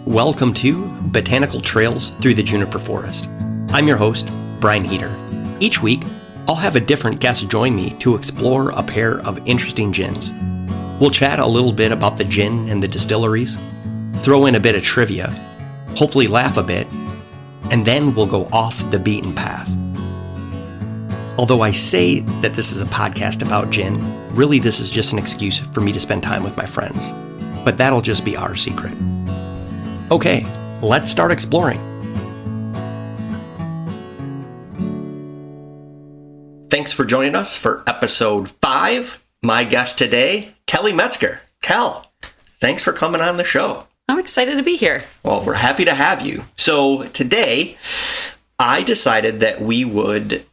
Welcome to Botanical Trails Through the Juniper Forest. I'm your host, Brian Heater. Each week, I'll have a different guest join me to explore a pair of interesting gins. We'll chat a little bit about the gin and the distilleries, throw in a bit of trivia, hopefully laugh a bit, and then we'll go off the beaten path. Although I say that this is a podcast about gin, really this is just an excuse for me to spend time with my friends. But that'll just be our secret. Okay, let's start exploring. Thanks for joining us for episode 5. My guest today, Kelly Metzger. Kel, thanks for coming on the show. I'm excited to be here. Well, we're happy to have you. So today, I decided that we would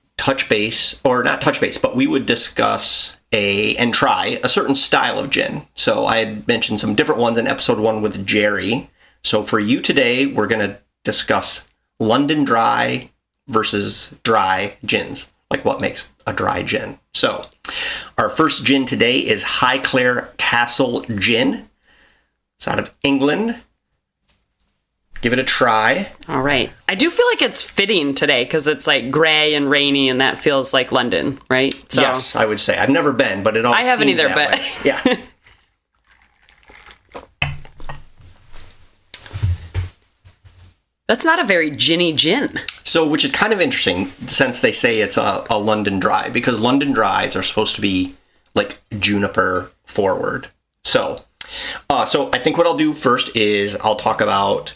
we would discuss and try a certain style of gin. So I had mentioned some different ones in episode 1 with Jerry. So for you today, we're going to discuss London dry versus dry gins, like what makes a dry gin. So our first gin today is Highclere Castle Gin. It's out of England. Give it a try. All right. I do feel like it's fitting today because it's like gray and rainy and that feels like London, right? So, yes, I would say. I've never been, but it all I haven't seems either, that but way. Yeah. That's not a very ginny gin. So, which is kind of interesting since they say it's a London dry, because London dries are supposed to be like juniper forward. So I think what I'll do first is I'll talk about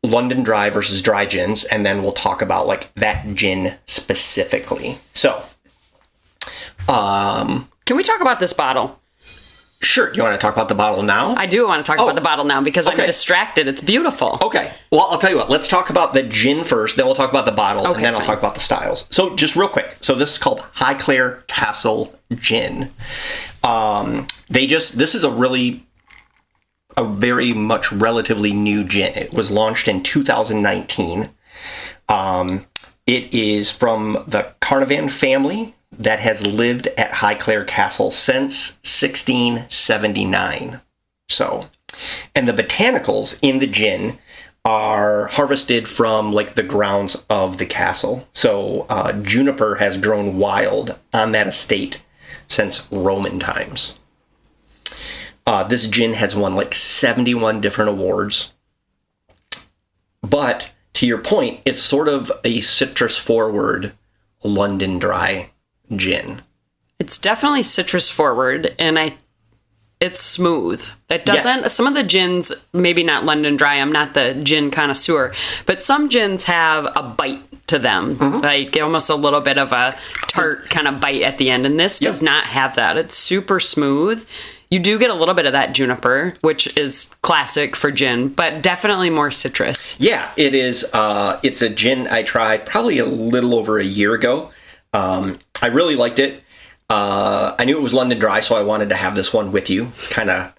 London dry versus dry gins, and then we'll talk about like that gin specifically. So, can we talk about this bottle? Sure. You want to talk about the bottle now? I do want to talk about the bottle now because okay. I'm distracted. It's beautiful. Okay. Well, I'll tell you what. Let's talk about the gin first, then we'll talk about the bottle, and then I'll talk about the styles. So just real quick. So this is called Highclere Castle Gin. This is a very much relatively new gin. It was launched in 2019. It is from the Carnarvon family that has lived at Highclere Castle since 1679. So, and the botanicals in the gin are harvested from like the grounds of the castle. So, juniper has grown wild on that estate since Roman times. This gin has won like 71 different awards. But to your point, it's sort of a citrus forward London dry gin. It's definitely citrus forward, and it's smooth. It doesn't. Yes. Some of the gins, maybe not London dry. I'm not the gin connoisseur, but some gins have a bite to them, like almost a little bit of a tart kind of bite at the end. And this does not have that. It's super smooth. You do get a little bit of that juniper, which is classic for gin, but definitely more citrus. Yeah, it is. It's a gin I tried probably a little over a year ago. I really liked it. I knew it was London dry, so I wanted to have this one with you. It's kind of,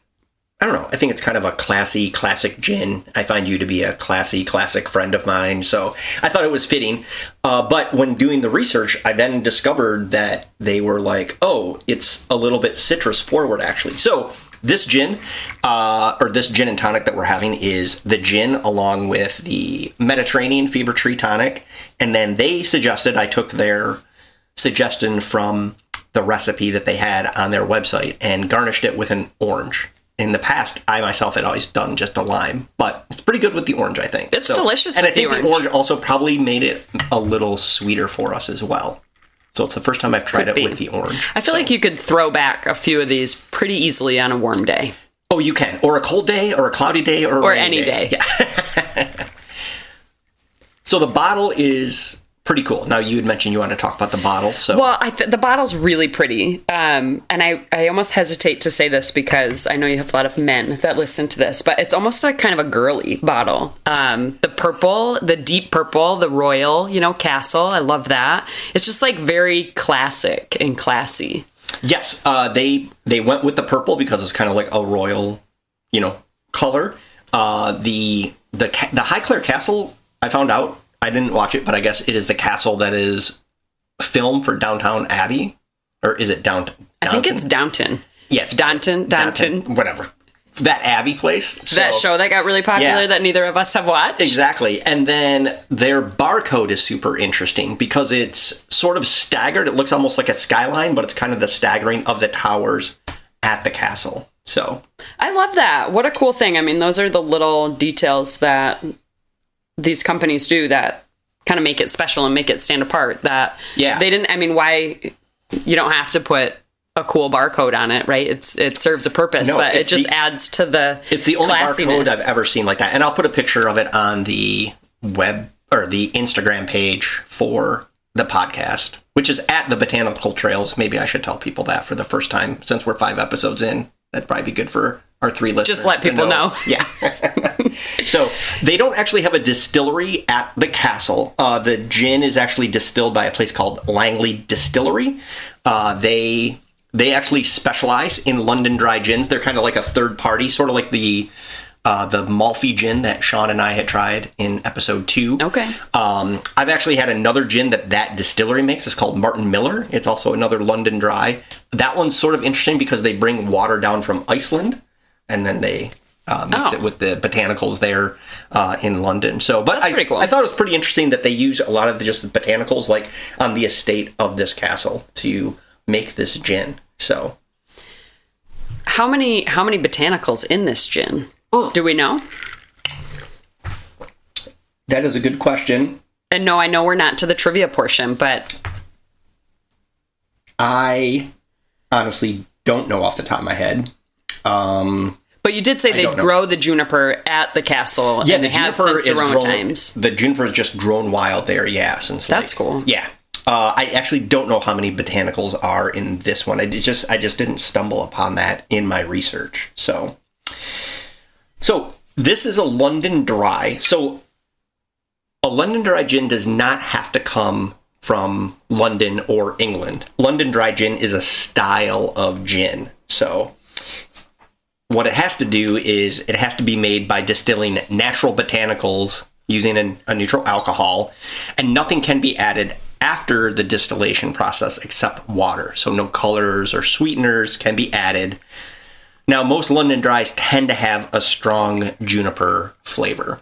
I don't know, I think it's kind of a classy, classic gin. I find you to be a classy, classic friend of mine, so I thought it was fitting. But when doing the research, I then discovered that they were like, oh, it's a little bit citrus forward, actually. So this gin, this gin and tonic that we're having is the gin along with the Mediterranean Fever Tree Tonic. And then they suggested, I took their suggestion from the recipe that they had on their website and garnished it with an orange. In the past, I myself had always done just a lime, but it's pretty good with the orange, I think. It's delicious and with I think the orange also probably made it a little sweeter for us as well. So it's the first time I've tried it with the orange. I feel like you could throw back a few of these pretty easily on a warm day. Oh, you can. Or a cold day, or a cloudy day, or any day. Yeah. So the bottle is pretty cool. Now, you had mentioned you want to talk about the bottle. So, well, the bottle's really pretty. And I almost hesitate to say this because I know you have a lot of men that listen to this, but it's almost like kind of a girly bottle. The purple, the deep purple, the royal, castle. I love that. It's just like very classic and classy. Yes. They went with the purple because it's kind of like a royal, color. The Highclere Castle, I found out, I didn't watch it, but I guess it is the castle that is filmed for Downton Abbey. Or is it Downton? I think it's Downton. Yeah, it's Downton. Whatever. that Abbey place. That show that got really popular that neither of us have watched. Exactly. And then their barcode is super interesting because it's sort of staggered. It looks almost like a skyline, but it's kind of the staggering of the towers at the castle. So I love that. What a cool thing. I mean, those are the little details that these companies do that kind of make it special and make it stand apart. That they didn't, I mean, why you don't have to put a cool barcode on it, right? It serves a purpose, but it just adds to the It's the only classiness. barcode I've ever seen like that. And I'll put a picture of it on the web or the Instagram page for the podcast, which is at the Botanical Trails. Maybe I should tell people that for the first time since we're 5 episodes in. That'd probably be good for our 3 listeners. Just let people know. Yeah. So they don't actually have a distillery at the castle. The gin is actually distilled by a place called Langley Distillery. They actually specialize in London dry gins. They're kind of like a third party, sort of like the Malfi gin that Sean and I had tried in episode 2. Okay. I've actually had another gin that distillery makes. It's called Martin Miller. It's also another London dry. That one's sort of interesting because they bring water down from Iceland and then they mix it with the botanicals there in London. So, but That's pretty cool. I thought it was pretty interesting that they use a lot of just the botanicals like on the estate of this castle to make this gin. So how many botanicals in this gin? Do we know? That is a good question. And no, I know we're not to the trivia portion, but I honestly don't know off the top of my head. But you did say they grow the juniper at the castle. Yeah, and the they have juniper since is the Roman grown. times. The juniper is just grown wild there. Yeah, since that's cool. Yeah, I actually don't know how many botanicals are in this one. I just didn't stumble upon that in my research. So this is a London dry. So a London dry gin does not have to come from London or England. London dry gin is a style of gin. So what it has to do is it has to be made by distilling natural botanicals using a neutral alcohol, and nothing can be added after the distillation process except water. So no colors or sweeteners can be added. Now, most London dries tend to have a strong juniper flavor.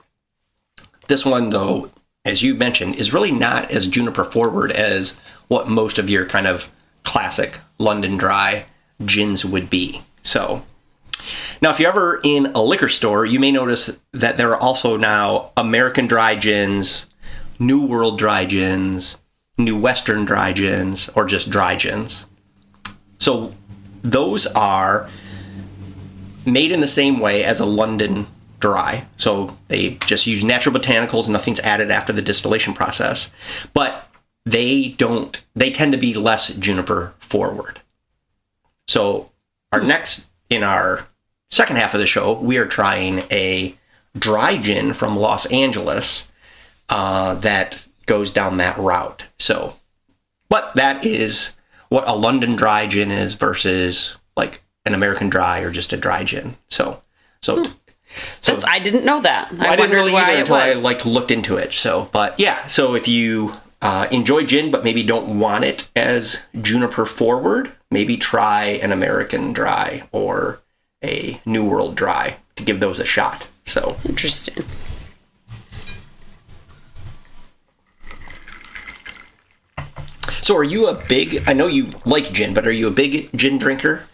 This one, though, as you mentioned, is really not as juniper forward as what most of your kind of classic London dry gins would be. So now, if you're ever in a liquor store, you may notice that there are also now American dry gins, New World dry gins, New Western dry gins, or just dry gins. So those are made in the same way as a London dry. So they just use natural botanicals, nothing's added after the distillation process. But they tend to be less juniper forward. So in our second half of the show, we are trying a dry gin from Los Angeles that goes down that route. So, but that is what a London dry gin is versus like an American dry or just a dry gin. So I didn't know that. I didn't wondered really why either it until I was. looked into it. So, but yeah. So if you enjoy gin but maybe don't want it as juniper forward, maybe try an American dry or a New World dry to give those a shot. So Interesting. So are you I know you like gin, but are you a big gin drinker?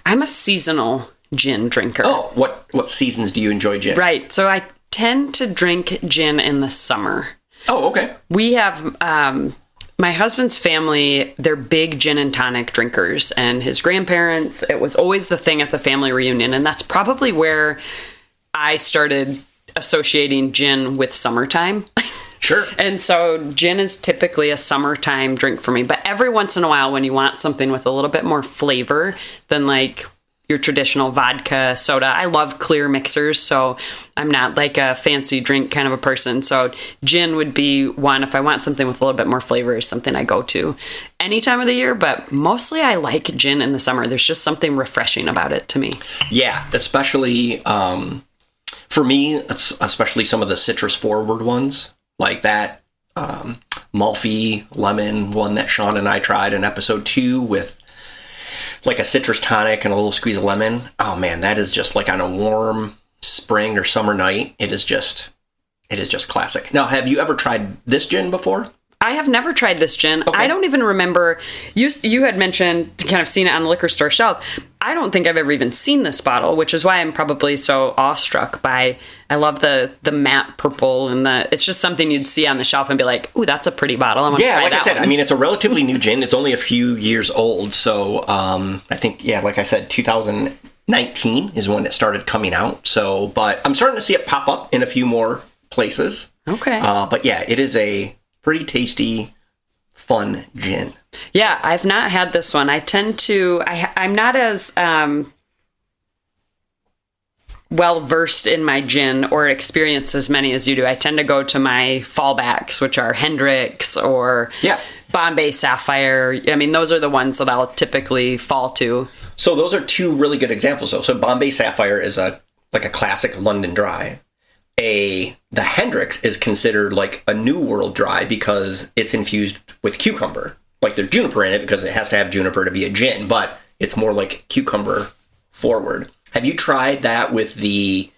I'm a seasonal gin drinker. Oh, what seasons do you enjoy gin? Right. So I tend to drink gin in the summer. Oh, okay. We have my husband's family, they're big gin and tonic drinkers, and his grandparents, it was always the thing at the family reunion, and that's probably where I started associating gin with summertime. Sure. And so gin is typically a summertime drink for me. But every once in a while, when you want something with a little bit more flavor than like your traditional vodka, soda, I love clear mixers. So I'm not like a fancy drink kind of a person. So gin would be one. If I want something with a little bit more flavor, is something I go to any time of the year. But mostly I like gin in the summer. There's just something refreshing about it to me. Yeah, especially for me, especially some of the citrus forward ones. Like that Malfi lemon one that Sean and I tried in episode 2 with like a citrus tonic and a little squeeze of lemon. Oh man, that is just like on a warm spring or summer night. It is just classic. Now, have you ever tried this gin before? I have never tried this gin. Okay. I don't even remember. You had mentioned kind of seen it on the liquor store shelf. I don't think I've ever even seen this bottle, which is why I'm probably so awestruck by. I love the matte purple and it's just something you'd see on the shelf and be like, "Ooh, that's a pretty bottle." I want to try like that I said, one. I mean, it's a relatively new gin. It's only a few years old, so I think like I said, 2019 is when it started coming out. So, but I'm starting to see it pop up in a few more places. Okay. But yeah, it is a pretty tasty, fun gin. Yeah, I've not had this one. I tend to. I'm not as well versed in my gin or experience as many as you do. I tend to go to my fallbacks, which are Hendrick's or Bombay Sapphire. I mean, those are the ones that I'll typically fall to. So those are two really good examples, though. So Bombay Sapphire is a classic London Dry. The Hendrick's is considered like a New World Dry because it's infused with cucumber. Like there's juniper in it because it has to have juniper to be a gin, but it's more like cucumber forward. Have you tried that with the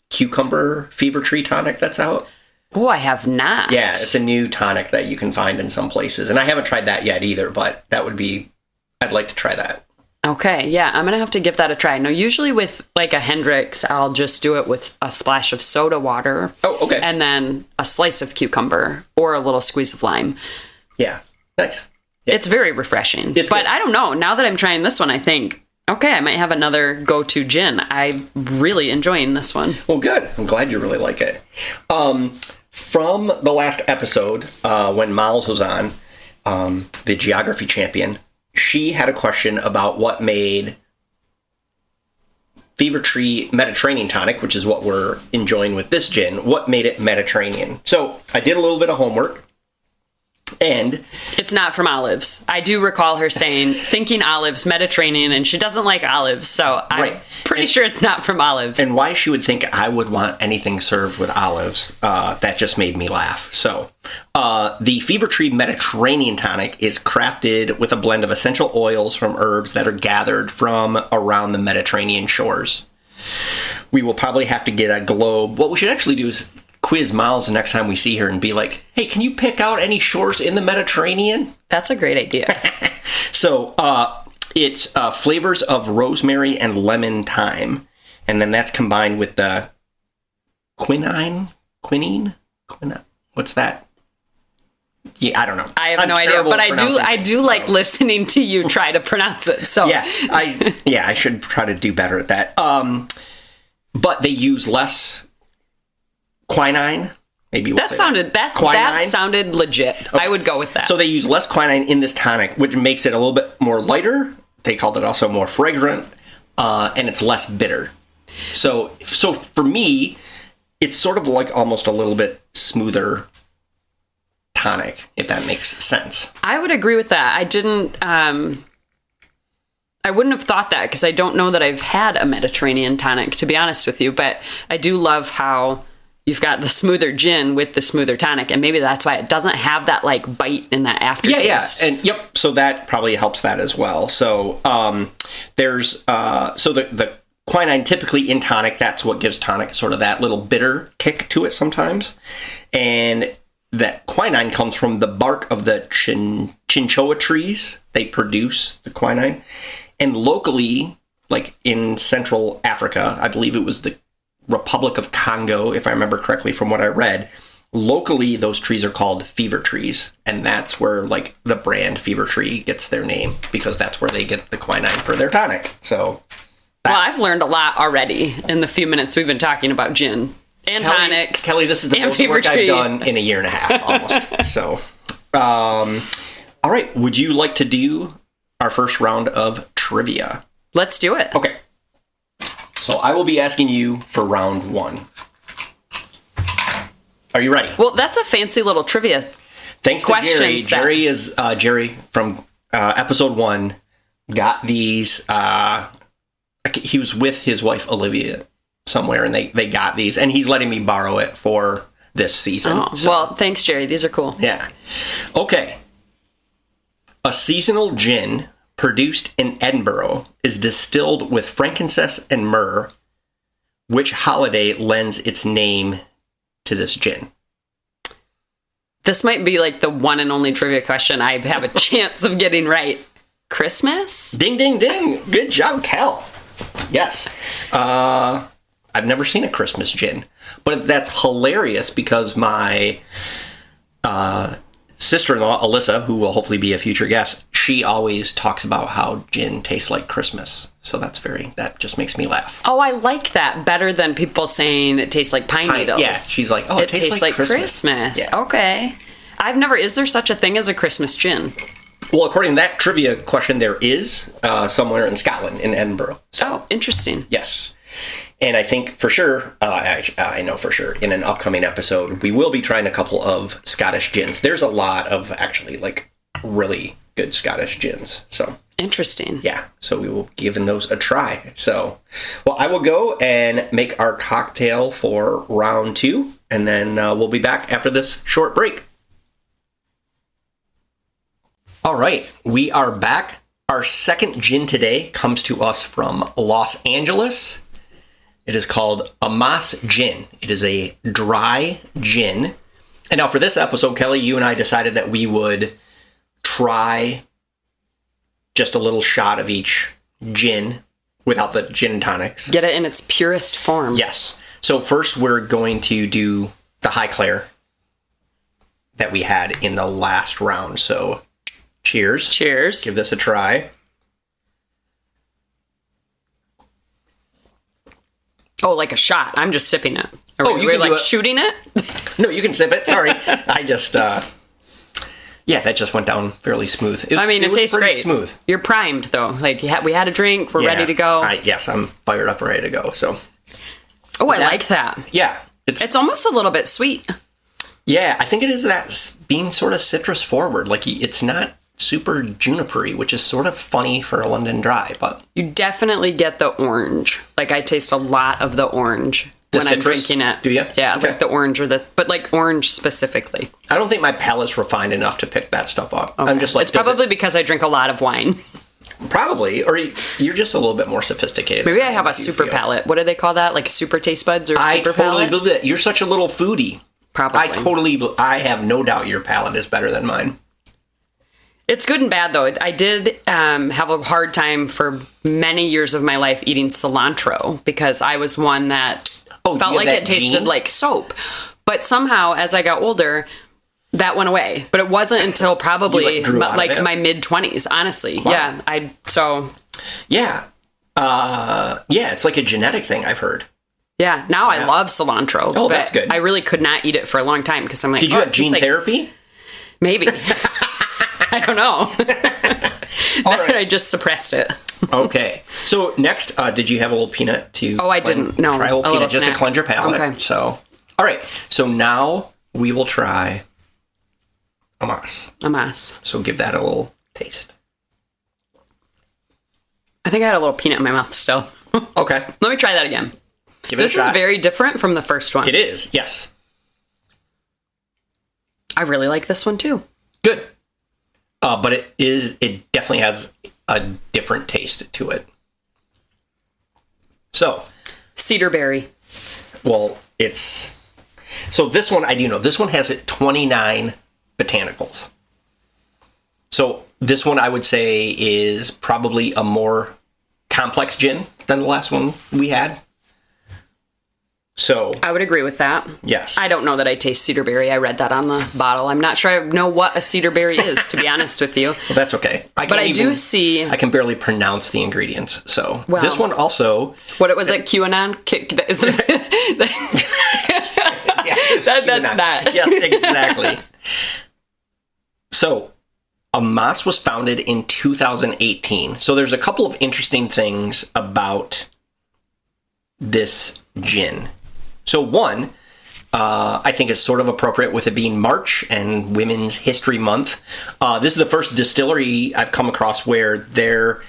cucumber fever tree tonic that's out? Oh, I have not. Yeah, it's a new tonic that you can find in some places. And I haven't tried that yet either, but I'd like to try that. Okay, yeah, I'm going to have to give that a try. Now, usually with like a Hendrick's, I'll just do it with a splash of soda water. Oh, okay. And then a slice of cucumber or a little squeeze of lime. Yeah, nice. Yeah. It's very refreshing. But good. I don't know. Now that I'm trying this one, I think, okay, I might have another go-to gin. I'm really enjoying this one. Well, good. I'm glad you really like it. From the last episode, when Miles was on, the geography champion, she had a question about what made Fever Tree Mediterranean tonic, which is what we're enjoying with this gin, what made it Mediterranean. So I did a little bit of homework. And it's not from olives. I do recall her saying, thinking olives, Mediterranean, and she doesn't like olives, so I'm pretty sure it's not from olives. And why she would think I would want anything served with olives, that just made me laugh. So, the Fever Tree Mediterranean tonic is crafted with a blend of essential oils from herbs that are gathered from around the Mediterranean shores. We will probably have to get a globe. What we should actually do is quiz Miles the next time we see her and be like, hey, can you pick out any shores in the Mediterranean? That's a great idea. So it's flavors of rosemary and lemon thyme. And then that's combined with the quinine? What's that? Yeah, I don't know. I have no idea, but I do like listening to you try to pronounce it. So yeah, I should try to do better at that. But they use less quinine. Maybe that sounded legit. Okay. I would go with that. So they use less quinine in this tonic, which makes it a little bit more lighter. They called it also more fragrant, and it's less bitter. So for me, it's sort of like almost a little bit smoother tonic, if that makes sense. I would agree with that. I wouldn't have thought that because I don't know that I've had a Mediterranean tonic, to be honest with you. But I do love how you've got the smoother gin with the smoother tonic, and maybe that's why it doesn't have that like bite in that aftertaste. Yeah, and yep. So that probably helps that as well. So there's the quinine typically in tonic. That's what gives tonic sort of that little bitter kick to it sometimes, and that quinine comes from the bark of the chinchoa trees. They produce the quinine, and locally, like in Central Africa, I believe it was the Republic of Congo, if I remember correctly from what I read, locally those trees are called fever trees, and that's where like the brand Fever Tree gets their name, because that's where they get the quinine for their tonic. So well, I've learned a lot already in the few minutes we've been talking about gin and tonics. Kelly, this is the most work I've done in a year and a half almost. So all right, would you like to do our first round of trivia? Let's do it. Okay. So I will be asking you for round one. Are you ready? Well, that's a fancy little trivia. Thanks to Jerry. Jerry is Jerry from episode 1. Got these. He was with his wife Olivia somewhere, and they got these, and he's letting me borrow it for this season. Oh, so. Well, thanks, Jerry. These are cool. Yeah. Okay. A seasonal gin produced in Edinburgh, is distilled with frankincense and myrrh. Which holiday lends its name to this gin? This might be like the one and only trivia question I have a chance of getting right. Christmas? Ding, ding, ding. Good job, Cal. Yes. I've never seen a Christmas gin. But that's hilarious because my sister-in-law, Alyssa, who will hopefully be a future guest, she always talks about how gin tastes like Christmas. So that just makes me laugh. Oh, I like that better than people saying it tastes like pine needles. Yeah, she's like, oh, it tastes like Christmas. Yeah. Okay. Is there such a thing as a Christmas gin? Well, according to that trivia question, there is somewhere in Scotland, in Edinburgh. So, interesting. Yes. And I think for sure, I know for sure, in an upcoming episode, we will be trying a couple of Scottish gins. There's a lot of actually like really good Scottish gins. So interesting. Yeah. So we will give those a try. So, well, I will go and make our cocktail for round 2, and then we'll be back after this short break. All right, we are back. Our second gin today comes to us from Los Angeles. It is called Amas Gin. It is a dry gin. And now for this episode, Kelly, you and I decided that we would try just a little shot of each gin without the gin and tonics. Get it in its purest form. Yes. So first we're going to do the High Claire that we had in the last round. So cheers. Cheers. Give this a try. Oh, like a shot. I'm just sipping it. You can like shooting it? No, you can sip it. Sorry. I just, yeah, that just went down fairly smooth. It tastes great. Smooth. You're primed, though. Like, we had a drink. We're ready to go. Yes, I'm fired up and ready to go. So. Oh, I like that. Yeah. It's almost a little bit sweet. Yeah, I think it is that being sort of citrus forward. Like, it's not super junipery, which is sort of funny for a London Dry, but you definitely get the orange. Like, I taste a lot of the orange when I'm drinking it. Do you? Yeah, okay. Like the orange but like orange specifically. I don't think my palate's refined enough to pick that stuff up. Okay. I'm just like, it's probably because I drink a lot of wine. Probably, or you're just a little bit more sophisticated. Maybe I have a super palate. What do they call that? Like super taste buds or super palate? I totally believe it. You're such a little foodie. Probably. I have no doubt your palate is better than mine. It's good and bad, though. I did have a hard time for many years of my life eating cilantro because I was one that felt like it tasted like soap. But somehow, as I got older, that went away. But it wasn't until probably my mid-20s, honestly. Wow. Yeah. Yeah, it's like a genetic thing, I've heard. Yeah, now I love cilantro. Oh, that's good. I really could not eat it for a long time because I'm like, did you have gene therapy? Maybe. I don't know. Right. I just suppressed it. Okay. So next, did you have a little peanut to? Oh, I didn't. No, try a little peanut just to cleanse your palate. Okay. So, all right. So now we will try Amas. So give that a little taste. I think I had a little peanut in my mouth still. Okay. Let me try that again. This is very different from the first one. It is. Yes. I really like this one too. Good. But it definitely has a different taste to it. So. Cedarberry. Well, so this one, I do know. This one has 29 botanicals. So this one, I would say, is probably a more complex gin than the last one we had. So I would agree with that. Yes. I don't know that I taste cedarberry. I read that on the bottle. I'm not sure I know what a cedarberry is, to be honest with you. Well, that's okay. I can barely pronounce the ingredients. So this one also. What was it? QAnon? Yes, that's that. Yes, exactly. So Amas was founded in 2018. So there's a couple of interesting things about this gin. So one, I think is sort of appropriate with it being March and Women's History Month. This is the first distillery I've come across where their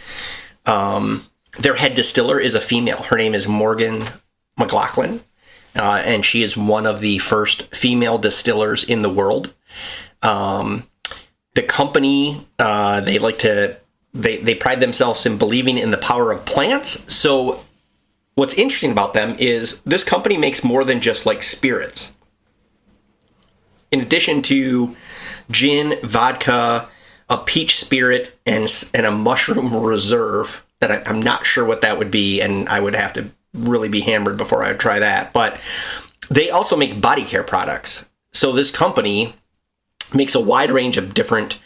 head distiller is a female. Her name is Morgan McLaughlin, and she is one of the first female distillers in the world. The company, they like to they pride themselves in believing in the power of plants. So what's interesting about them is this company makes more than just like spirits. In addition to gin, vodka, a peach spirit, and a mushroom reserve that I'm not sure what that would be, and I would have to really be hammered before I would try that. But they also make body care products. So this company makes a wide range of different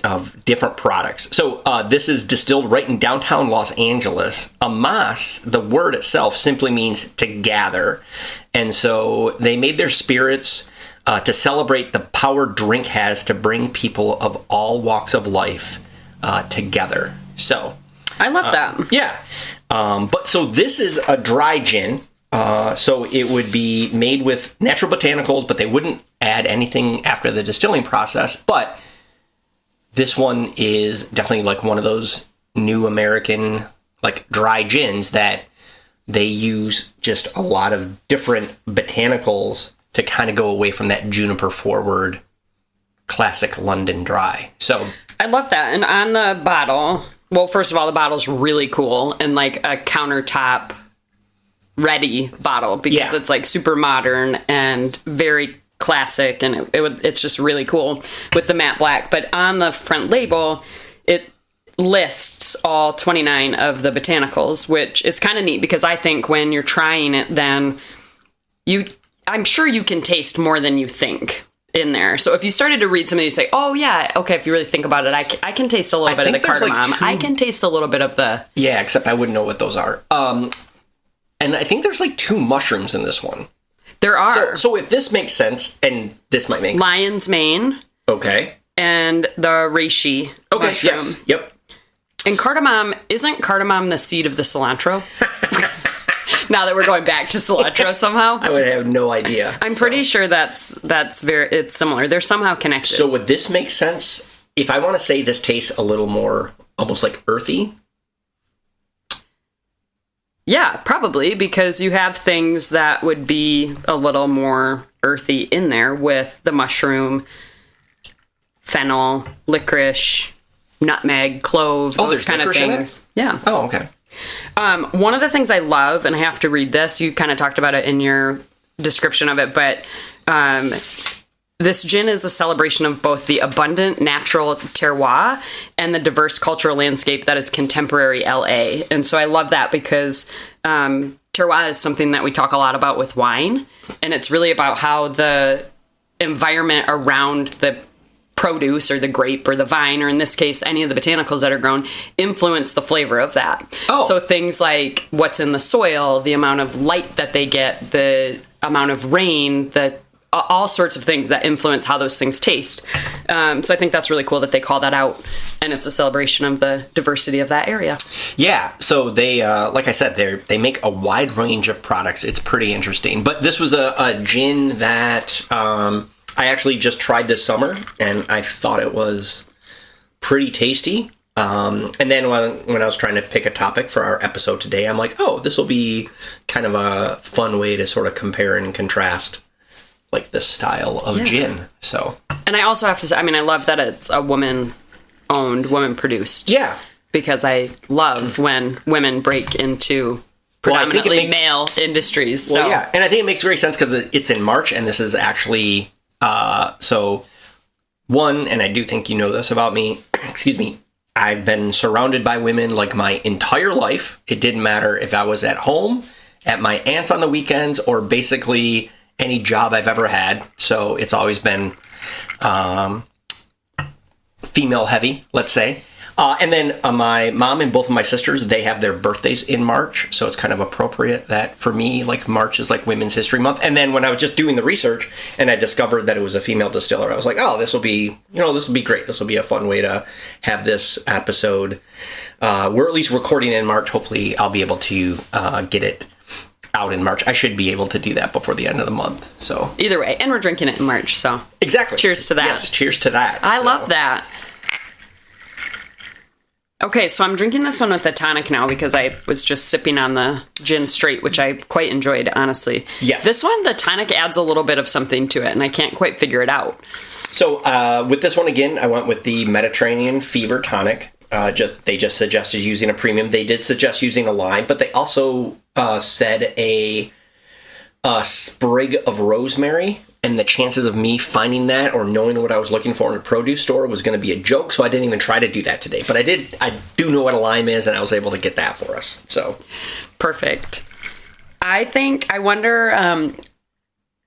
of different products. So this is distilled right in downtown Los Angeles. Amas, the word itself, simply means to gather. And so they made their spirits to celebrate the power drink has to bring people of all walks of life together. So I love that. Yeah. But so this is a dry gin. So it would be made with natural botanicals, but they wouldn't add anything after the distilling process. But this one is definitely like one of those new American like dry gins that they use just a lot of different botanicals to kind of go away from that juniper forward classic London dry. So I love that. And on the bottle, well, first of all, the bottle's really cool and like a countertop ready bottle because it's like super modern and very classic, and it's just really cool with the matte black. But on the front label, it lists all 29 of the botanicals, which is kind of neat because I think when you're trying it, then I'm sure you can taste more than you think in there. So if you started to read something, you say, oh yeah, okay, if you really think about it, I can taste a little bit of the cardamom. I can taste a little bit of the... Yeah, except I wouldn't know what those are. And I think there's like 2 mushrooms in this one. There are. So if this makes sense, and this might make... Lion's mane. Okay. And the reishi mushroom. Yes. Yep. And cardamom, isn't cardamom the seed of the cilantro? Now that we're going back to cilantro somehow. I would have no idea. I'm pretty sure it's similar. They're somehow connected. So would this make sense if I want to say this tastes a little more almost like earthy? Yeah, probably, because you have things that would be a little more earthy in there with the mushroom, fennel, licorice, nutmeg, clove, those kind of things. Yeah. Oh, okay. One of the things I love, and I have to read this, you kind of talked about it in your description of it, but this gin is a celebration of both the abundant natural terroir and the diverse cultural landscape that is contemporary LA. And so I love that because terroir is something that we talk a lot about with wine. And it's really about how the environment around the produce or the grape or the vine, or in this case, any of the botanicals that are grown, influence the flavor of that. Oh. So things like what's in the soil, the amount of light that they get, the amount of rain, all sorts of things that influence how those things taste. So I think that's really cool that they call that out, and it's a celebration of the diversity of that area. Yeah. So they, like I said, they make a wide range of products. It's pretty interesting. But this was a gin that I actually just tried this summer, and I thought it was pretty tasty. And then when I was trying to pick a topic for our episode today, I'm like, oh, this will be kind of a fun way to sort of compare and contrast like this style of gin. So, and I also have to say, I mean, I love that it's a woman-owned, woman-produced. Yeah. Because I love when women break into predominantly male industries. Well, yeah, and I think it makes great sense because it's in March, and this is actually so one. And I do think you know this about me. Excuse me. I've been surrounded by women like my entire life. It didn't matter if I was at home, at my aunt's on the weekends, or basically any job I've ever had. So it's always been female heavy, let's say. And then my mom and both of my sisters, they have their birthdays in March. So it's kind of appropriate that for me, like March is like Women's History Month. And then when I was just doing the research and I discovered that it was a female distiller, I was like, oh, this will be great. This will be a fun way to have this episode. We're at least recording in March. Hopefully I'll be able to get it out in March. I should be able to do that before the end of the month. So either way, and we're drinking it in March. So exactly. Cheers to that. Yes, cheers to that. I love that. Okay, so I'm drinking this one with a tonic now because I was just sipping on the gin straight, which I quite enjoyed, honestly. Yes. This one, the tonic adds a little bit of something to it, and I can't quite figure it out. So with this one, again, I went with the Mediterranean Fever Tonic. They just suggested using a premium. They did suggest using a lime, but they also said a sprig of rosemary, and the chances of me finding that or knowing what I was looking for in a produce store was going to be a joke, so I didn't even try to do that today. But I do know what a lime is, and I was able to get that for us. So perfect. I wonder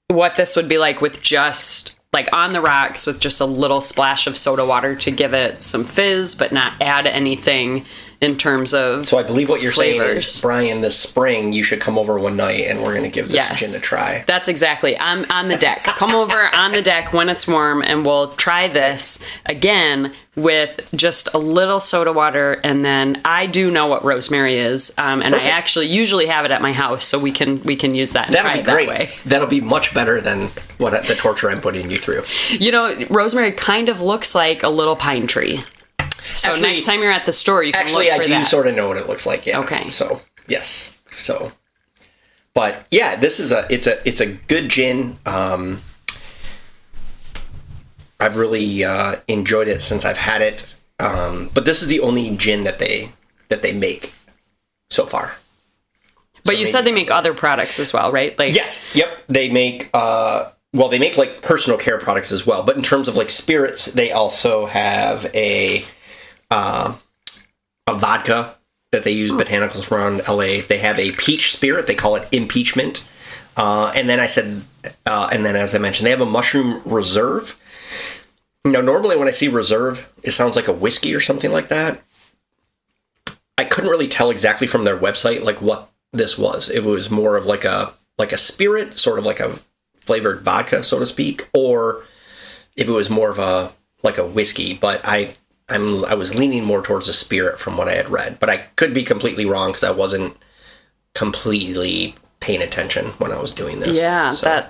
what this would be like with just like on the rocks with just a little splash of soda water to give it some fizz, but not add anything in terms of So I believe what you're flavors. saying is, Brian, this spring you should come over one night and we're going to give this gin a try. That's exactly. I'm on the deck. Come over on the deck when it's warm and we'll try this again with just a little soda water. And then I do know what rosemary is. And Perfect. I actually usually have it at my house, so we can use that and That'll try be it that great. way. That'll be much better than the torture I'm putting you through. You know, rosemary kind of looks like a little pine tree. So Actually, next time you're at the store, you can look for that. Actually, I do sort of know what it looks like. Yeah. Okay. So yes. So, but yeah, this is it's a good gin. I've really enjoyed it since I've had it. But this is the only gin that they make so far. But you said they make other products as well, right? Like Yes. Yep. They make they make like personal care products as well. But in terms of like spirits, they also have a vodka that they use botanicals from around LA. They have a peach spirit. They call it impeachment. And then as I mentioned, they have a mushroom reserve. Now, normally when I see reserve, it sounds like a whiskey or something like that. I couldn't really tell exactly from their website like what this was. If it was more of like a spirit, sort of like a flavored vodka, so to speak, or if it was more of a whiskey. But I was leaning more towards a spirit from what I had read, but I could be completely wrong because I wasn't completely paying attention when I was doing this. Yeah, so.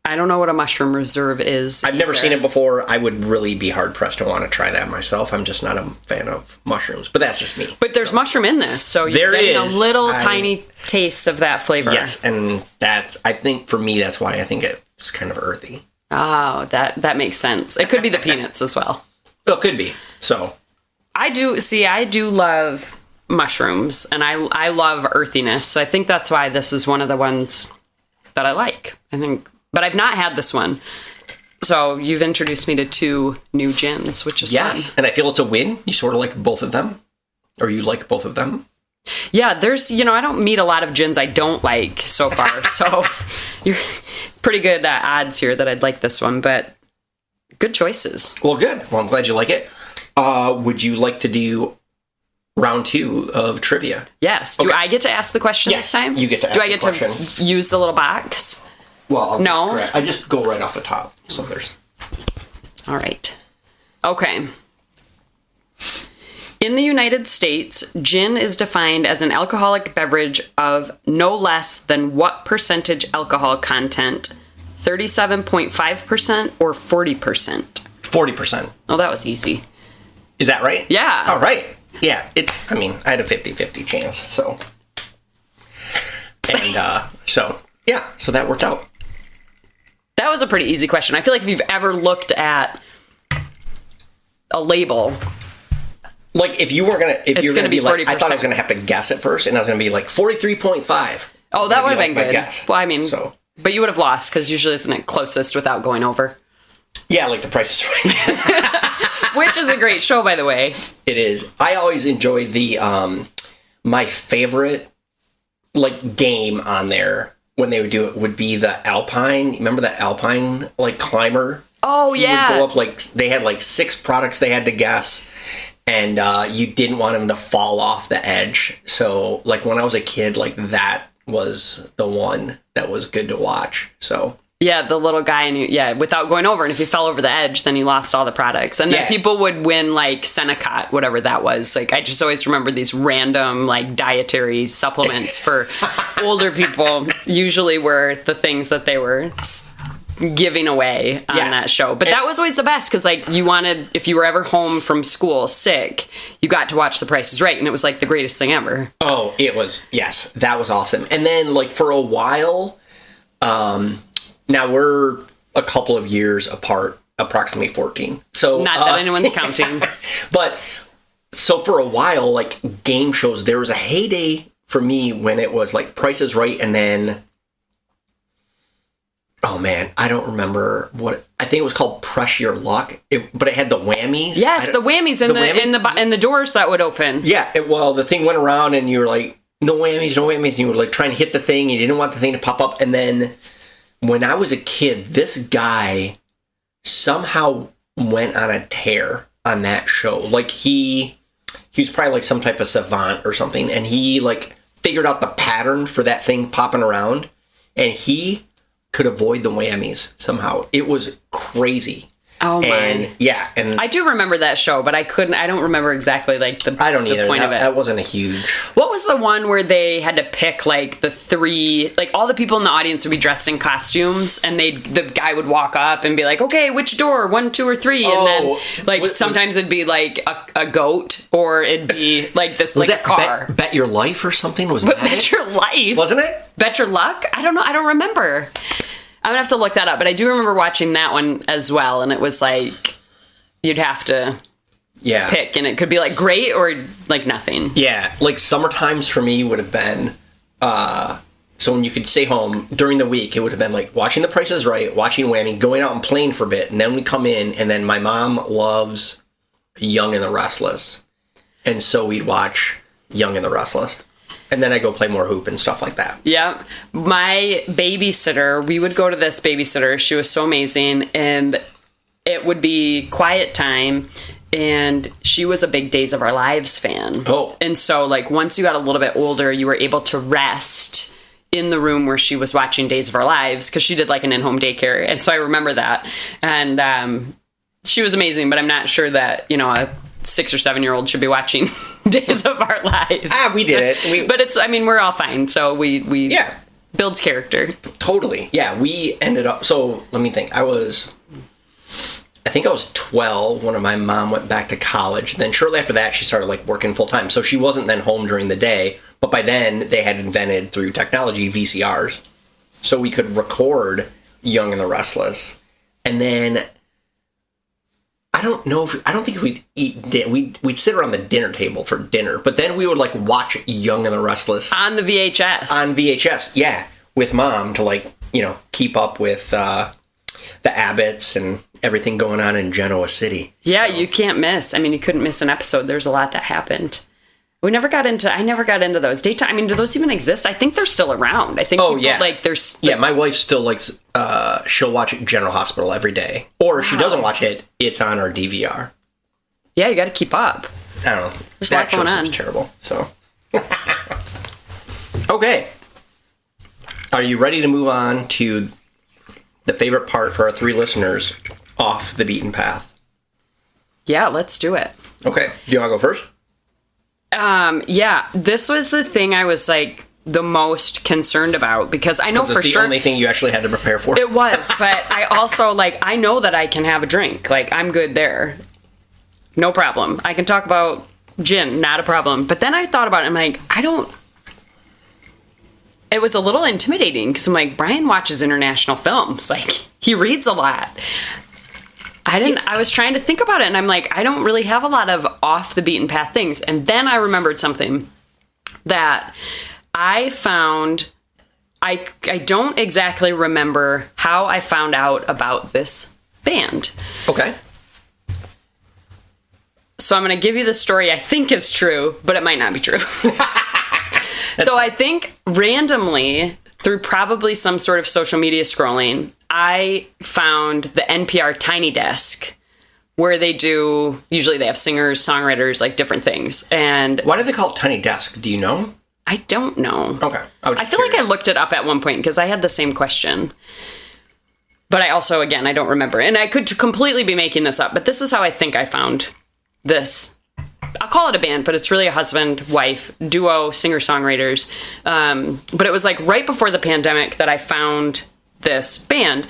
I don't know what a mushroom reserve is. I've never seen it before. I would really be hard pressed to want to try that myself. I'm just not a fan of mushrooms, but that's just me. But there's mushroom in this, so you're getting a little tiny taste of that flavor. Yes, and I think for me, that's why I think it's kind of earthy. Oh, that makes sense. It could be the peanuts as well. Well, it could be. So I do love mushrooms, and I love earthiness. So I think that's why this is one of the ones that I like. I think, but I've not had this one. So you've introduced me to 2 new gins, which is fun. And I feel it's a win. You sort of like both of them, or you like both of them. Yeah, there's, I don't meet a lot of gins I don't like so far. So you're pretty good odds here that I'd like this one, but good choices. Well, good. Well, I'm glad you like it. Would you like to do round 2 of trivia? Yes. Do I get to ask the question this time? You get to ask the question. Do I get to use the little box? Well, No. I just go right off the top. So there's. All right. Okay. In the United States, gin is defined as an alcoholic beverage of no less than what percentage alcohol content? 37.5% or 40%? 40%. Oh, that was easy. Is that right? Yeah. All right. Yeah. I had a 50-50 chance. So. And so that worked out. That was a pretty easy question. I feel like if you've ever looked at a label, like if you're gonna be like, 40%. I thought I was gonna have to guess at first, and I was gonna be like 43.5. Oh, that would have been good. Guess. Well, I mean, so. But you would have lost because usually isn't it closest without going over? Yeah, like The Price is Right. Which is a great show, by the way. It is. I always enjoyed the my favorite like game on there when they would do it would be the Alpine. Remember the Alpine like climber? Oh, he yeah. would go up they had like 6 products they had to guess, and you didn't want him to fall off the edge. So like when I was a kid, like that was the one that was good to watch. So yeah, the little guy, and without going over, and if you fell over the edge, then you lost all the products. And then people would win like Senecot, whatever that was. Like I just always remember these random like dietary supplements for older people. Usually were the things that they were giving away on that show. But that was always the best because, like, you wanted, if you were ever home from school sick, you got to watch The Price is Right, and it was, like, the greatest thing ever. Oh, it was, yes, that was awesome. And then, like, for a while, now we're a couple of years apart, approximately 14. So not that anyone's counting. But, so for a while, like, game shows, there was a heyday for me when it was, like, Price is Right, and then... Oh man, I don't remember what. I think it was called Press Your Luck, but it had the whammies. Yes, the whammies and the doors that would open. Yeah, well, the thing went around, and you were like, no whammies, no whammies. And you were like trying to hit the thing, you didn't want the thing to pop up. And then when I was a kid, this guy somehow went on a tear on that show. Like he was probably like some type of savant or something, and he like figured out the pattern for that thing popping around, and he could avoid the whammies somehow. It was crazy. Oh my. And yeah, and I do remember that show, but I don't remember exactly like the I don't either. Point of it. That wasn't a huge. What was the one where they had to pick like the three, like all the people in the audience would be dressed in costumes, and the guy would walk up and be like, okay, which door, 1, 2, or 3, and then like sometimes it'd be like a goat, or it'd be like this like a car. Bet Your Life or something? Was that Bet Your Life? Wasn't it? Bet Your Luck? I don't know. I don't remember. I'm gonna have to look that up, but I do remember watching that one as well, and it was like you'd have to pick, and it could be like great or like nothing. Yeah, like summer times for me would have been so when you could stay home during the week, it would have been like watching The Price is Right, watching Whammy, going out and playing for a bit, and then we come in, and then my mom loves Young and the Restless, and so we'd watch Young and the Restless. And then I go play more hoop and stuff like that. Yeah. My babysitter, we would go to this babysitter. She was so amazing. And it would be quiet time. And she was a big Days of Our Lives fan. Oh. And so, like, once you got a little bit older, you were able to rest in the room where she was watching Days of Our Lives, because she did, like, an in-home daycare. And so I remember that. And she was amazing, but I'm not sure that, you know, a 6 or 7-year-old should be watching Days of Our Lives. We did it. But it's, I mean, we're all fine. So we builds character. Totally. Yeah, we ended up, so let me think. I think I was 12 when my mom went back to college. Then shortly after that, she started like working full time. So she wasn't then home during the day, but by then they had invented through technology VCRs. So we could record Young and the Restless. And then I don't think we'd eat. We'd sit around the dinner table for dinner, but then we would like watch Young and the Restless on the VHS. On VHS, yeah, with Mom to like keep up with the Abbotts and everything going on in Genoa City. Yeah, so. You can't miss. I mean, you couldn't miss an episode. There's a lot that happened. I never got into those daytime. I mean, do those even exist? I think they're still around. I think. Oh yeah, like there's. Yeah, my wife still likes. She'll watch General Hospital every day, or if she doesn't watch it, it's on our DVR. Yeah, you got to keep up. I don't know. There's a lot going on. Terrible. So. Okay. Are you ready to move on to the favorite part for our 3 listeners, off the beaten path? Yeah, let's do it. Okay. Do you want to go first? Yeah, this was the thing I was like the most concerned about, because I know for sure the only thing you actually had to prepare for. It was, but I also I know that I can have a drink. Like, I'm good there. No problem. I can talk about gin, not a problem. But then I thought about it, I'm like, it was a little intimidating, because I'm like, Brian watches international films. Like, he reads a lot. I was trying to think about it, and I'm like, I don't really have a lot of off the beaten path things. And then I remembered something that I found. I don't exactly remember how I found out about this band. Okay. So I'm going to give you the story I think is true, but it might not be true. So I think randomly, through probably some sort of social media scrolling, I found the NPR Tiny Desk, where usually they have singers, songwriters, like different things. And why do they call it Tiny Desk? Do you know? I don't know. Okay. I feel like I looked it up at one point, because I had the same question. But I also, again, I don't remember. And I could completely be making this up, but this is how I think I found this. I'll call it a band, but it's really a husband-wife duo, singer-songwriters. But it was like right before the pandemic that I found this band.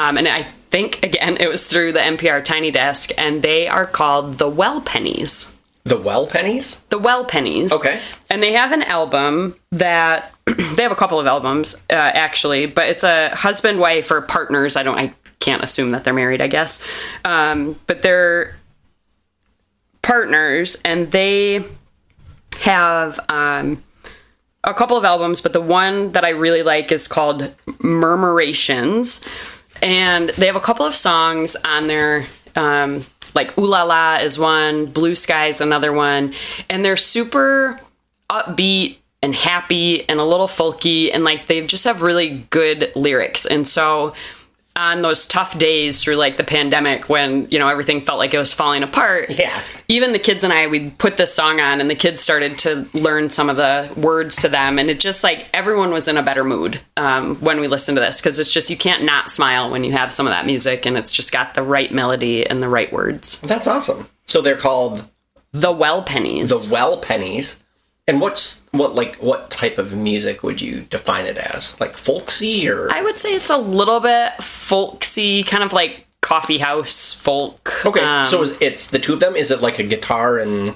And I think, again, it was through the NPR Tiny Desk, and they are called the Well Pennies. The Well Pennies? The Well Pennies. Okay. And they have an album that, they have a couple of albums, actually, but it's a husband-wife or partners. I can't assume that they're married, I guess. But they're partners, and they have a couple of albums, but the one that I really like is called Murmurations. And they have a couple of songs on there, like Ooh La La is one, Blue Sky is another one. And they're super upbeat and happy and a little folky, and like they just have really good lyrics. And so on those tough days through like the pandemic when, you know, everything felt like it was falling apart. Yeah. Even the kids and I, we'd put this song on and the kids started to learn some of the words to them. And it just like everyone was in a better mood when we listened to this, because it's just, you can't not smile when you have some of that music, and it's just got the right melody and the right words. That's awesome. So they're called The Well Pennies. The Well Pennies. And what type of music would you define it as? Like folksy, or? I would say it's a little bit folksy, kind of like coffee house folk. Okay, so it's the two of them? Is it like a guitar and...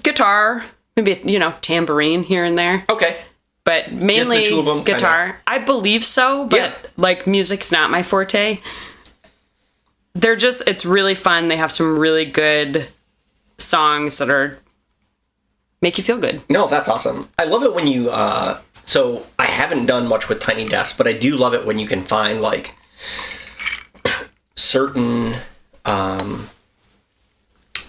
Guitar, maybe, you know, tambourine here and there. Okay. But mainly Just the two of them, guitar. kinda? I believe so, but like music's not my forte. It's really fun. They have some really good songs that are make you feel good. No, that's awesome. I love it when you, so I haven't done much with Tiny Desk, but I do love it when you can find like certain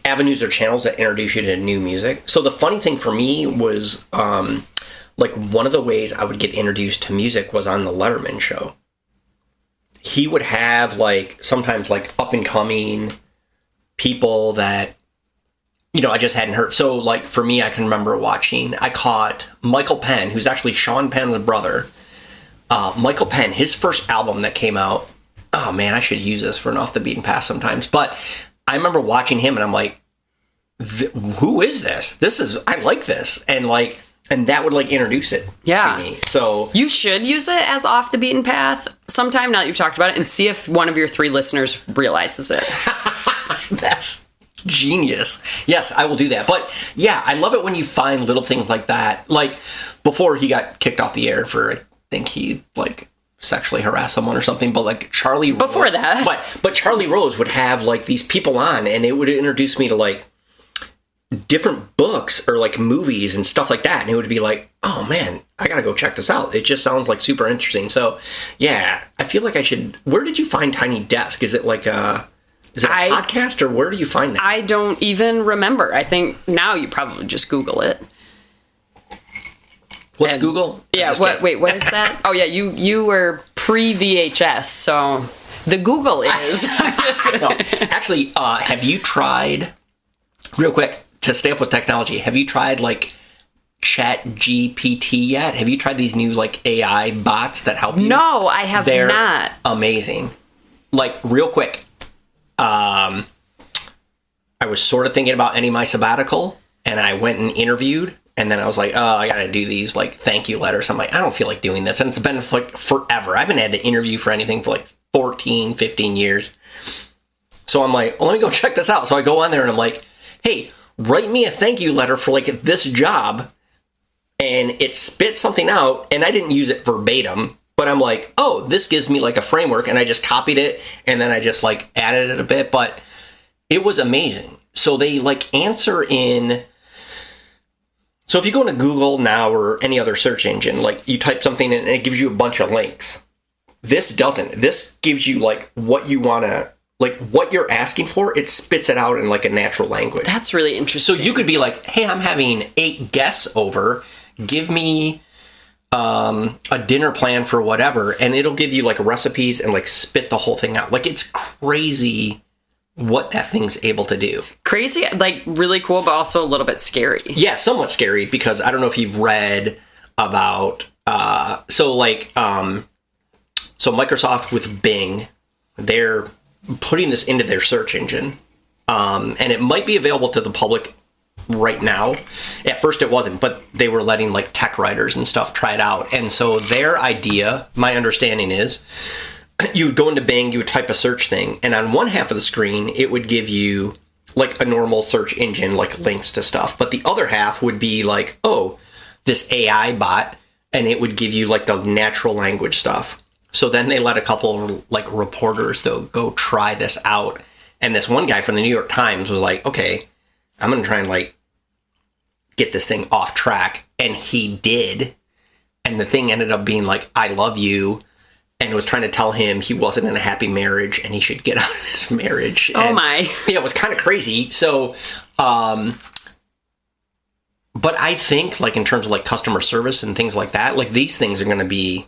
avenues or channels that introduce you to new music. So the funny thing for me was, like one of the ways I would get introduced to music was on the Letterman show. He would have like, sometimes like up and coming people that, you know, I just hadn't heard. So, like, for me, I can remember I caught Michael Penn, who's actually Sean Penn's brother. Michael Penn, his first album that came out, oh man, I should use this for an Off the Beaten Path sometimes. But I remember watching him and I'm like, who is this? I like this. And that would like introduce it to me. So you should use it as Off the Beaten Path sometime now that you've talked about it, and see if one of your 3 listeners realizes it. That's genius. Yes, I will do that. But yeah, I love it when you find little things like that. Like before he got kicked off the air for, I think he like sexually harassed someone or something, but like Charlie Rose. Before that. But Charlie Rose would have like these people on, and it would introduce me to like different books or like movies and stuff like that. And it would be like, oh man, I gotta go check this out. It just sounds like super interesting. So yeah, I feel like I should. Where did you find Tiny Desk? Is it like a podcast, or where do you find that? I don't even remember. I think now you probably just Google it. What's Google? Yeah, what is that? Oh yeah, you were pre-VHS, so the Google is. No, actually, have you tried, real quick, to stay up with technology, have you tried like Chat GPT yet? Have you tried these new like AI bots that help you? No, I have They're not. Amazing. Like, real quick, I was sort of thinking about ending my sabbatical, and I went and interviewed, and then I was like, oh, I gotta do these like thank you letters. I'm like, I don't feel like doing this, and it's been like forever. I haven't had to interview for anything for like 14, 15 years. So I'm like, well, let me go check this out. So I go on there and I'm like, hey, write me a thank you letter for like this job. And it spit something out, and I didn't use it verbatim, but I'm like, oh, this gives me like a framework, and I just copied it, and then I just like added it a bit, but it was amazing. So they like answer in, so if you go into Google now or any other search engine, like you type something in and it gives you a bunch of links. This doesn't. This gives you like what you want to, like what you're asking for, it spits it out in like a natural language. That's really interesting. So you could be like, hey, I'm having 8 guests over. Give me a dinner plan for whatever. And it'll give you like recipes and like spit the whole thing out. Like, it's crazy what that thing's able to do. Crazy, like really cool, but also a little bit scary. Yeah, somewhat scary, because I don't know if you've read about, so Microsoft with Bing, they're putting this into their search engine, and it might be available to the public right now. At first it wasn't, but they were letting like tech writers and stuff try it out. And so their idea, my understanding is, you would go into Bing, you would type a search thing, and on one half of the screen, it would give you like a normal search engine, like links to stuff. But the other half would be like, oh, this AI bot, and it would give you like the natural language stuff. So then they let a couple of like reporters though go try this out. And this one guy from the New York Times was like, okay, I'm going to try and like get this thing off track. And he did. And the thing ended up being like, I love you. And was trying to tell him he wasn't in a happy marriage and he should get out of his marriage. Oh, and, my. It was kind of crazy. So, but I think like in terms of like customer service and things like that, like these things are going to be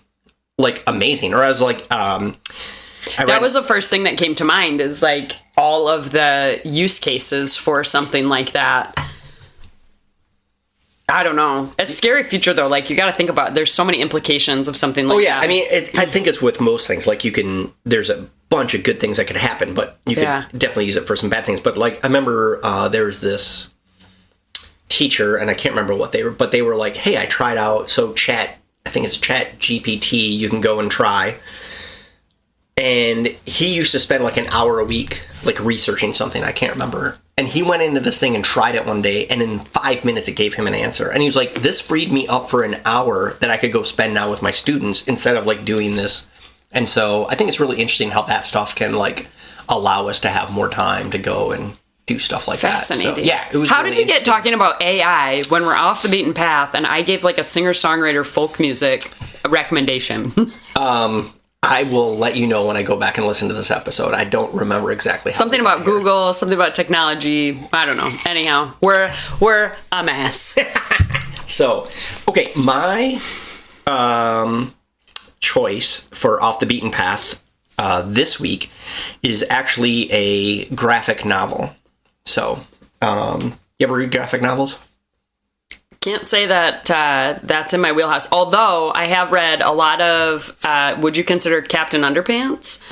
like amazing. Or I was like, that was the first thing that came to mind is like all of the use cases for something like that. I don't know. It's a scary future, though. Like, you got to think about, there's so many implications of something like that. Oh, yeah. That. I mean, I think it's with most things. Like, there's a bunch of good things that could happen, but you could definitely use it for some bad things. But, like, I remember there's this teacher, and I can't remember what they were, but they were like, hey, I tried out, so I think it's Chat GPT, you can go and try. And he used to spend, like, an hour a week, like, researching something. I can't remember. And he went into this thing and tried it one day, and in 5 minutes it gave him an answer. And he was like, this freed me up for an hour that I could go spend now with my students instead of like doing this. And so I think it's really interesting how that stuff can like allow us to have more time to go and do stuff like Fascinating. That. So, yeah, it was. How really did we get talking about AI when we're off the beaten path and I gave like a singer-songwriter folk music recommendation? I will let you know when I go back and listen to this episode. I don't remember exactly how. Something about Google, something about technology. I don't know. Anyhow, we're a mess. So, okay, my choice for Off the Beaten Path this week is actually a graphic novel. So, you ever read graphic novels? Can't say that that's in my wheelhouse. Although I have read a lot of, would you consider Captain Underpants?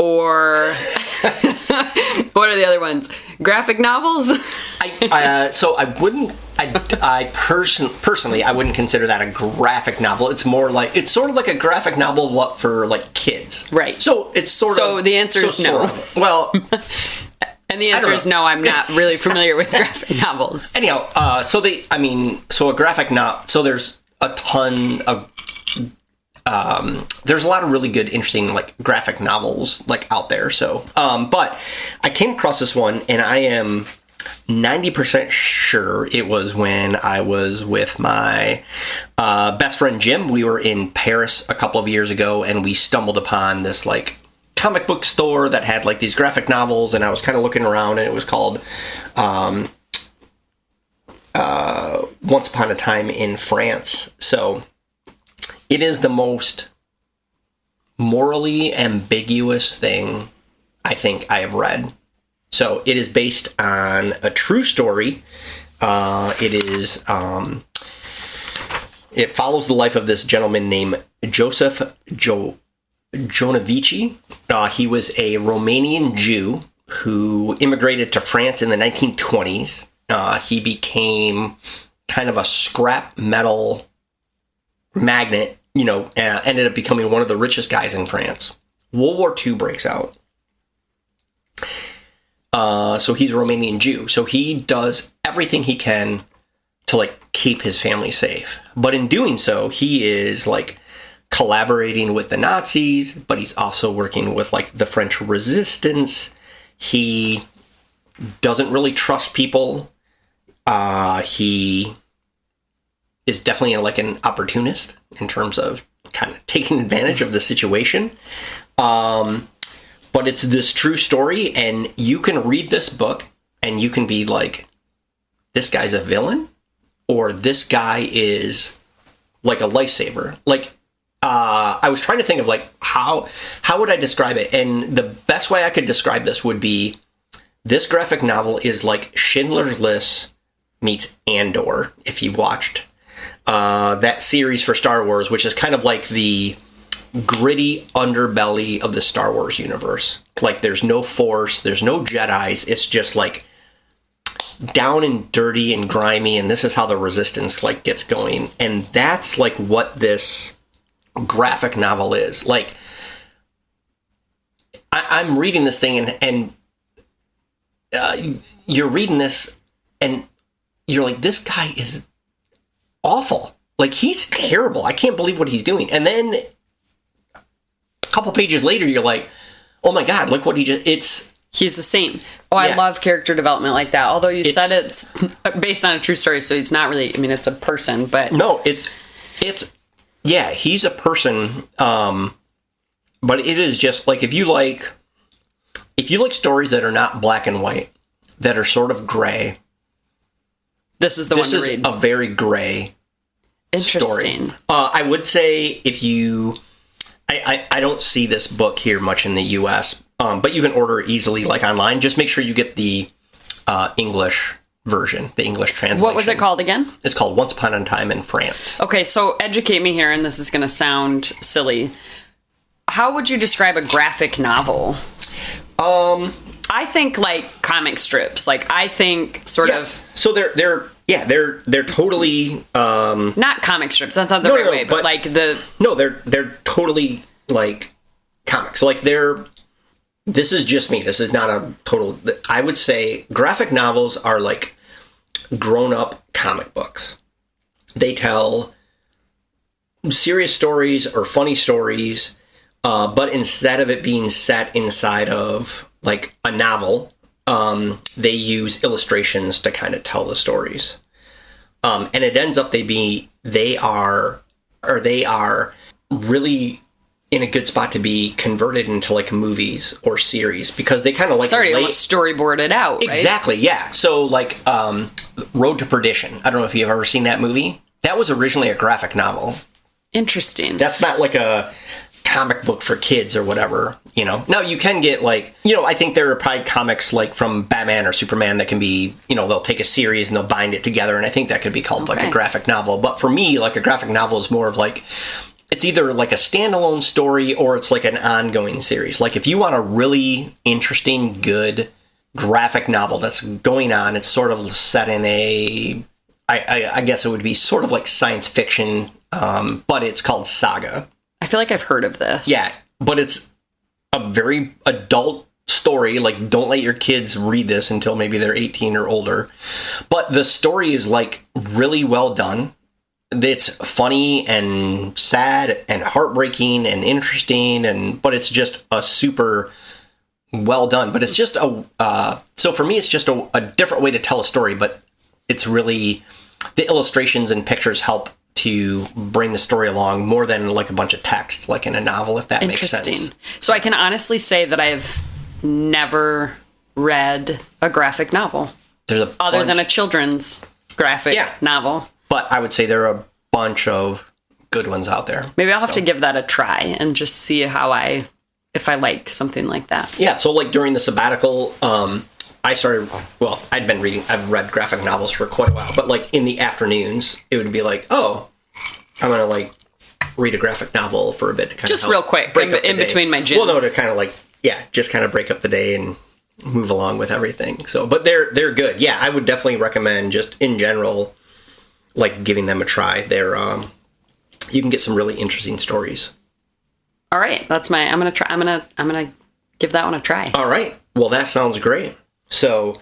Or what are the other ones? Graphic novels? So I wouldn't. Personally, I wouldn't consider that a graphic novel. It's more like it's sort of like a graphic novel, for like kids, right? So it's sort of. So the answer is no. Well. And the answer is no, I'm not really familiar with graphic novels. Anyhow, so a graphic novel, so there's a ton of, there's a lot of really good, interesting, like, graphic novels, like, out there, so, but I came across this one, and I am 90% sure it was when I was with my best friend Jim. We were in Paris a couple of years ago, and we stumbled upon this, like, comic book store that had like these graphic novels, and I was kind of looking around, and it was called Once Upon a Time in France. So it is the most morally ambiguous thing I think I have read. So it is based on a true story. It follows the life of this gentleman named Joseph Jonovici. He was a Romanian Jew who immigrated to France in the 1920s. He became kind of a scrap metal magnate, ended up becoming one of the richest guys in France. World War II breaks out. So he's a Romanian Jew. So he does everything he can to like keep his family safe. But in doing so, he is like collaborating with the Nazis, but he's also working with like the French resistance. He doesn't really trust people. He is definitely like an opportunist in terms of kind of taking advantage of the situation. But it's this true story, and you can read this book and you can be like, this guy's a villain, or this guy is like a lifesaver. Like, I was trying to think of like how would I describe it, and the best way I could describe this would be this graphic novel is like Schindler's List meets Andor. If you watched that series for Star Wars, which is kind of like the gritty underbelly of the Star Wars universe. Like there's no Force, there's no Jedis. It's just like down and dirty and grimy, and this is how the Resistance like gets going, and that's like what this graphic novel is. Like, I'm reading this thing and you're reading this and you're like, this guy is awful. Like, he's terrible. I can't believe what he's doing. And then a couple pages later, you're like, oh my God, look what he's a saint. Oh, yeah. I love character development like that. Although you said it's based on a true story, so he's not really, I mean, it's a person, but. No, he's a person. But it is just like, if you like stories that are not black and white, that are sort of gray. This is the one to read. This is a very gray Interesting. Story. I would say I don't see this book here much in the U.S., but you can order it easily, like online. Just make sure you get the English version, the English translation. What was it called again? It's called Once Upon a Time in France. Okay, so educate me here, and this is going to sound silly. How would you describe a graphic novel? I think like comic strips. Like, I think sort of. So they're totally not comic strips. That's not the right way, but like they're totally like comics. Like, this is just me. This is not a total. I would say graphic novels are like grown-up comic books. They tell serious stories or funny stories, but instead of it being set inside of like a novel, they use illustrations to kind of tell the stories. And it ends up they are really in a good spot to be converted into like movies or series, because they kind of like it's already almost storyboarded out, right? Exactly, yeah. So like Road to Perdition. I don't know if you've ever seen that movie. That was originally a graphic novel. Interesting. That's not like a comic book for kids or whatever, you know. Now you can get like, you know, I think there are probably comics like from Batman or Superman that can be, you know, they'll take a series and they'll bind it together, and I think that could be called like a graphic novel. But for me, like a graphic novel is more of like, it's either like a standalone story or it's like an ongoing series. Like, if you want a really interesting, good graphic novel that's going on, it's sort of set in I guess it would be sort of like science fiction, but it's called Saga. I feel like I've heard of this. Yeah, but it's a very adult story. Like, don't let your kids read this until maybe they're 18 or older. But the story is like really well done. It's funny and sad and heartbreaking and interesting, but it's just a super well done. But it's just so for me, it's just a different way to tell a story. But it's really, the illustrations and pictures help to bring the story along more than like a bunch of text, like in a novel, if that makes sense. Interesting. So I can honestly say that I've never read a graphic novel. There's other than a children's graphic novel. But I would say there are a bunch of good ones out there. Maybe I'll have to give that a try and just see if I like something like that. Yeah. So like during the sabbatical, I've read graphic novels for quite a while, but like in the afternoons, it would be like, oh, I'm going to like read a graphic novel for a bit to kind of just real quick in between my gyms. Well, no, to kind of like, just kind of break up the day and move along with everything. So, but they're good. Yeah, I would definitely recommend, just in general, like giving them a try. They're you can get some really interesting stories. All right, I'm gonna give that one a try. All right, well, that sounds great. So,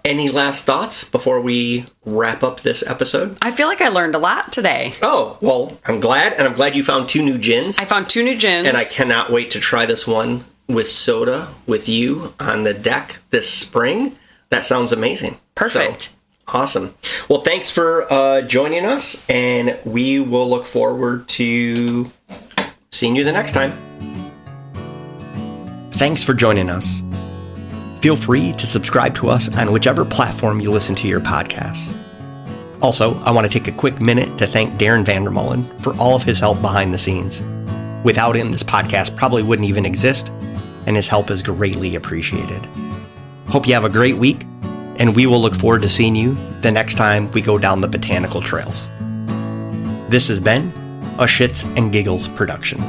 any last thoughts before we wrap up this episode? I feel like I learned a lot today. Oh, well, I'm glad you found 2 new gins. I found 2 new gins. And I cannot wait to try this one with soda with you on the deck this spring. That sounds amazing. Perfect. So, awesome. Well, thanks for joining us, and we will look forward to seeing you the next time. Thanks for joining us. Feel free to subscribe to us on whichever platform you listen to your podcasts. Also, I want to take a quick minute to thank Darin VanderMolen for all of his help behind the scenes. Without him, this podcast probably wouldn't even exist, and his help is greatly appreciated. Hope you have a great week, and we will look forward to seeing you the next time we go down the botanical trails. This has been a Shits and Giggles production.